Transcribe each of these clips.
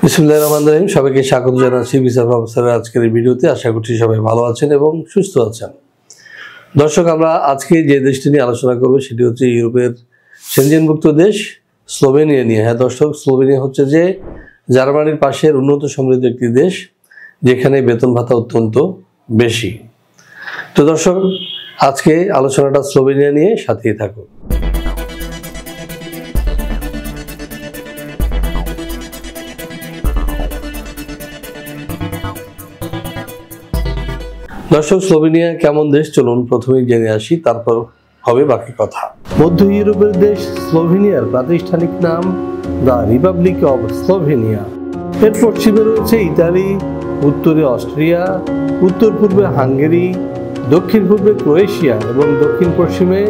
বিসমিল্লাহির রহমানির রহিম। সবাইকে স্বাগত জানাচ্ছি ভিসা প্রফেসরের আজকের এই ভিডিওতে। আশা করছি সবাই ভালো আছেন এবং সুস্থ আছেন। দর্শক, আমরা আজকে যে দেশটি নিয়ে আলোচনা করব সেটি হচ্ছে ইউরোপের সেনজেনভুক্ত দেশ স্লোভেনিয়া নিয়ে। হ্যাঁ দর্শক, স্লোভেনিয়া হচ্ছে যে জার্মানির পাশের উন্নত সমৃদ্ধ একটি দেশ, যেখানে বেতন ভাতা অত্যন্ত বেশি। তো দর্শক, আজকে আলোচনাটা স্লোভেনিয়া নিয়ে, সাথেই থাকুন। দর্শক, স্লোভেনিয়া কেমন দেশ চলুন প্রথমেই জেনে আসি, তারপর হবে বাকি কথা। মধ্য ইউরোপের দেশ স্লোভেনিয়ার প্রাতিষ্ঠানিক নাম দ্য রিপাবলিক অব স্লোভেনিয়া। এর পশ্চিমে রয়েছে ইতালি, উত্তরে অস্ট্রিয়া, উত্তর পূর্বে হাঙ্গেরি, দক্ষিণ পূর্বে ক্রোয়েশিয়া এবং দক্ষিণ পশ্চিমে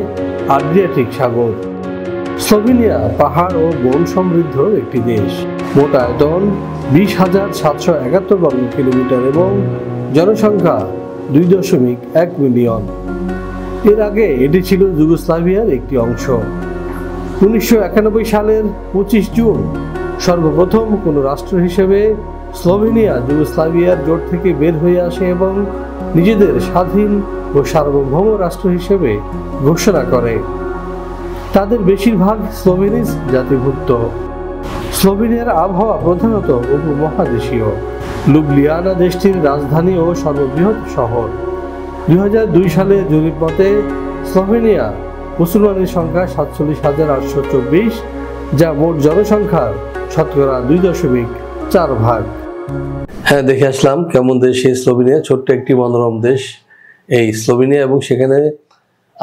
আড্রিয়াটিক সাগর। স্লোভেনিয়া পাহাড় ও বন সমৃদ্ধ একটি দেশ। মোট আয়তন 20,771 বর্গ কিলোমিটার এবং জনসংখ্যা 2.1 মিলিয়ন। এর আগে এটি ছিল যুগোস্লাভিয়ার একটি অংশ। 1991 সালের 25 জুন সর্বপ্রথম কোনো রাষ্ট্র হিসেবে স্লোভেনিয়া যুগোস্লাভিয়ার জোট থেকে বের হয়ে আসে এবং নিজেদের স্বাধীন ও সার্বভৌম রাষ্ট্র হিসেবে ঘোষণা করে। তাদের বেশিরভাগ স্লোভেনিজ জাতিভুক্ত। স্লোভেনিয়ার আবহাওয়া প্রধানত উপমহাদেশীয়। লুবলিয়ানা দেশটির রাজধানী ও সর্ববৃহৎ শহর। 2002 সালে জরিপ মতে স্লোভেনিয়া মুসলমানের সংখ্যা 47,824, যা মোট জনসংখ্যার শতকরা 2.4 ভাগ। হ্যাঁ, দেখে আসলাম কেমন দেশ এই স্লোভেনিয়া। ছোট্ট একটি মনোরম দেশ এই স্লোভেনিয়া, এবং সেখানে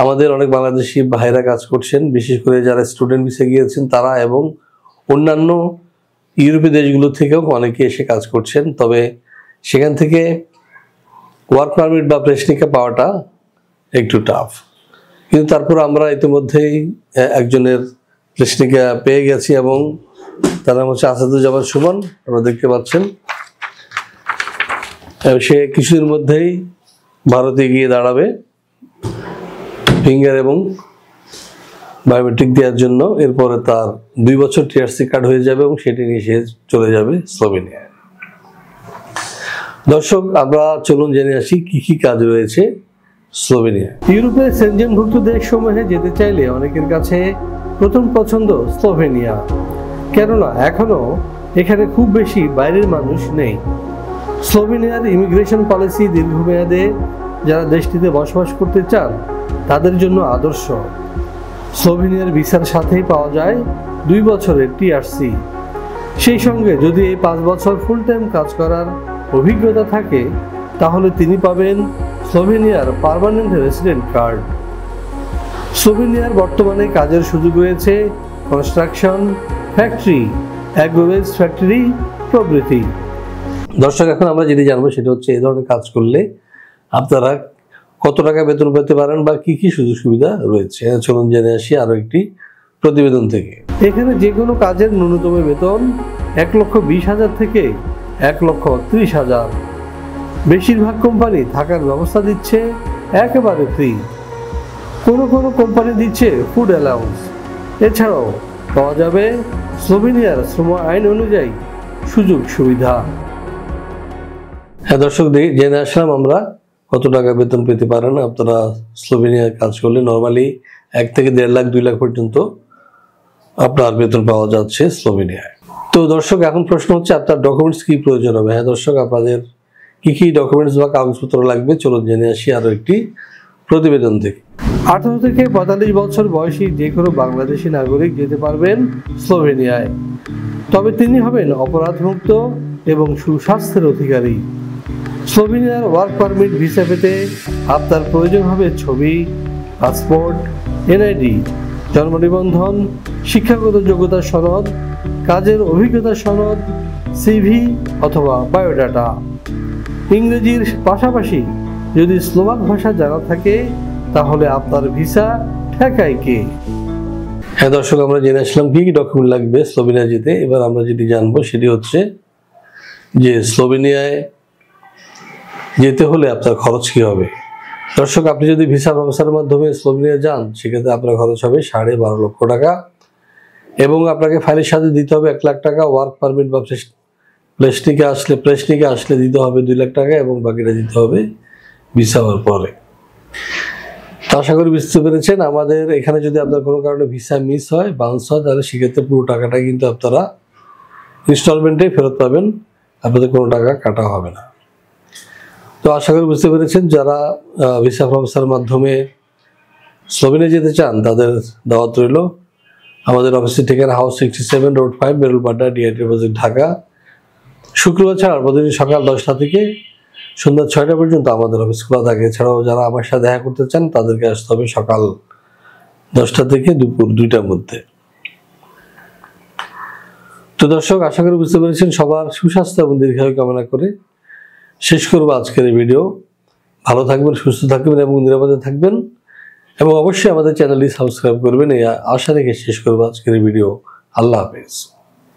আমাদের অনেক বাংলাদেশি ভাইরা কাজ করছেন, বিশেষ করে যারা স্টুডেন্ট ভিসা গিয়েছেন তারা, এবং অন্যান্য ইউরোপীয় দেশগুলো থেকেও অনেকে এসে কাজ করছেন। তবে সেখান থেকে ওয়ার্ক পারমিট বা প্রেসনিকা পাওয়াটা একটু টাফ, কিন্তু তারপর আমরা ইতিমধ্যেই একজনের প্রেসনিকা পেয়ে গেছি, এবং তার নাম হচ্ছে আসাদুজ্জামান সুমন। আপনারা দেখতে পাচ্ছেন সে কিছুদিন মধ্যেই ভারতে গিয়ে দাঁড়াবে ফিঙ্গার এবং বায়োমেট্রিক দেওয়ার জন্য। এরপরে তার 2 বছর টিআরসি কার্ড হয়ে যাবে এবং সেটি নিয়ে সে চলে যাবে স্লোভেনিয়ায়। দর্শক, আমরা চলুন জেনে আসি কি কি কাজ রয়েছে স্লোভেনিয়া। ইউরোপের সেনজেনভুক্ত দেশসমূহে যেতে চাইলে অনেকের কাছে প্রথম পছন্দ স্লোভেনিয়া, কেননা এখনো এখানে খুব বেশি বাইরের মানুষ নেই। স্লোভেনিয়ার ইমিগ্রেশন পলিসি দীর্ঘমেয়াদে যারা দেশটিতে বসবাস করতে চান তাদের জন্য আদর্শ। স্লোভেনিয়ার ভিসার সাথেই পাওয়া যায় 2 বছরের টিআরসি। সেই সঙ্গে যদি এই 5 বছর ফুল টাইম কাজ করার অভিজ্ঞতা থাকে তাহলে তিনি পাবেন স্লোভেনিয়ার পার্মানেন্ট রেসিডেন্ট কার্ড। স্লোভেনিয়ার বর্তমানে কাজের সুযোগ রয়েছে কনস্ট্রাকশন, ফ্যাক্টরি, অ্যাগ্রোভেজ ফ্যাক্টরি প্রভৃতি। দর্শক, এখন আমরা যেটি জানবো সেটা হচ্ছে এই ধরনের কাজ করলে আপনারা কত টাকা বেতন পেতে পারেন বা কি কি সুযোগ সুবিধা রয়েছে। চলুন জেনে আসি আরো একটি প্রতিবেদন থেকে। এখানে যে কোনো কাজের ন্যূনতম বেতন 1,20,000 থেকে 1,30,000। বেশিরভাগ কোম্পানি থাকার ব্যবস্থা দিচ্ছে একেবারে ফ্রি। কোনো কোনো কোম্পানি দিচ্ছে ফুড অ্যালাউন্স। এছাড়াও পাওয়া যাবে স্লোভেনিয়ার শ্রম আইন অনুযায়ী সুযোগ সুবিধা। হ্যাঁ দর্শক, জেনে আসলাম আমরা কত টাকা বেতন পেতে পারেন আপনারা স্লোভেনিয়ায় কাজ করলে। নর্মালি 1 থেকে 1.5 লাখ 2 লাখ পর্যন্ত আপনার বেতন পাওয়া যাচ্ছে স্লোভেনিয়ায়। তো দর্শক, এখন প্রশ্ন হচ্ছে আপনার ডকুমেন্টস কি প্রয়োজন হবে। হ্যাঁ দর্শক, আপনাদের কি কি ডকুমেন্টস বা কাগজপত্র লাগবে চলুন জেনে আসি আরো একটি প্রতিবেদন থেকে। 18 থেকে 45 বছর বয়সী যে কোনো বাংলাদেশি নাগরিক যেতে পারবেন স্লোভেনিয়ায়, তবে তিনি হবেন অপরাধমুক্ত এবং সুস্বাস্থ্যের অধিকারী। স্লোভেনিয়ার ওয়ার্ক পারমিট ভিসা পেতে আপনার প্রয়োজন হবে ছবি, পাসপোর্ট, এনআইডি, জন্ম নিবন্ধন, শিক্ষাগত যোগ্যতা সনদ, কাজের অভিজ্ঞতা সনদ, সিভি অথবা বায়োডাটা। ইংরেজির পাশাপাশি যদি স্লোভাক ভাষা জানা থাকে তাহলে আপনার ভিসা ঠেকায় কে। হ্যাঁ দর্শক, আমরা জেনে আসলাম কি কি ডকুমেন্ট লাগবে স্লোভেনিয়া যেতে। এবার আমরা যেটি জানবো সেটি হচ্ছে যে স্লোভেনিয়ায় যেতে হলে আপনার খরচ কি হবে। দর্শক, আপনি যদি ভিসা প্রফেসরের মাধ্যমে স্লোভেনিয়া যান সেক্ষেত্রে আপনার খরচ হবে 12.5 লক্ষ টাকা, এবং আপনাকে ফাইলের সাথে দিতে হবে 1 লাখ টাকা ওয়ার্ক পারমিট বা প্লেসনিকে আসলে দিতে হবে 2 লাখ টাকা এবং বাকিটা দিতে হবে ভিসা হওয়ার পরে। তো আশা করি বুঝতে পেরেছেন। আমাদের এখানে যদি আপনার কোনো কারণে ভিসা মিস হয়, বাউন্স হয়, তাহলে সেক্ষেত্রে পুরো টাকাটা কিন্তু আপনারা ইনস্টলমেন্টে ফেরত পাবেন, আপনাদের কোনো টাকা কাটা হবে না। তো আশা করি বুঝতে পেরেছেন। যারা ভিসা প্রসেসের মাধ্যমে স্লোভেনিয়া যেতে চান তাদের দাওয়াত রইল। আমাদের অফিসের ঠিকানা হাউস 67 রোড 5 বেরুলবাড্ডা ডিআইটি প্রজেক্ট ঢাকা। শুক্রবার ছাড়া প্রতিদিন সকাল 10টা থেকে সন্ধ্যা 6টা পর্যন্ত আমাদের অফিস খোলা থাকে। এছাড়াও যারা আমার সাথে দেখা করতে চান তাদেরকে আসতে হবে সকাল 10টা থেকে দুপুর 2টার মধ্যে। তো দর্শক, আশা করি বুঝতে পেরেছেন। সবার সুস্বাস্থ্য এবং দীর্ঘায়ু কামনা করে শেষ করবো আজকের এই ভিডিও। ভালো থাকবেন, সুস্থ থাকবেন এবং নিরাপদে থাকবেন এবং অবশ্যই আমাদের চ্যানেলটি সাবস্ক্রাইব করবেন। এই আশা রেখে শেষ করবো আজকের এই ভিডিও। আল্লাহ হাফেজ।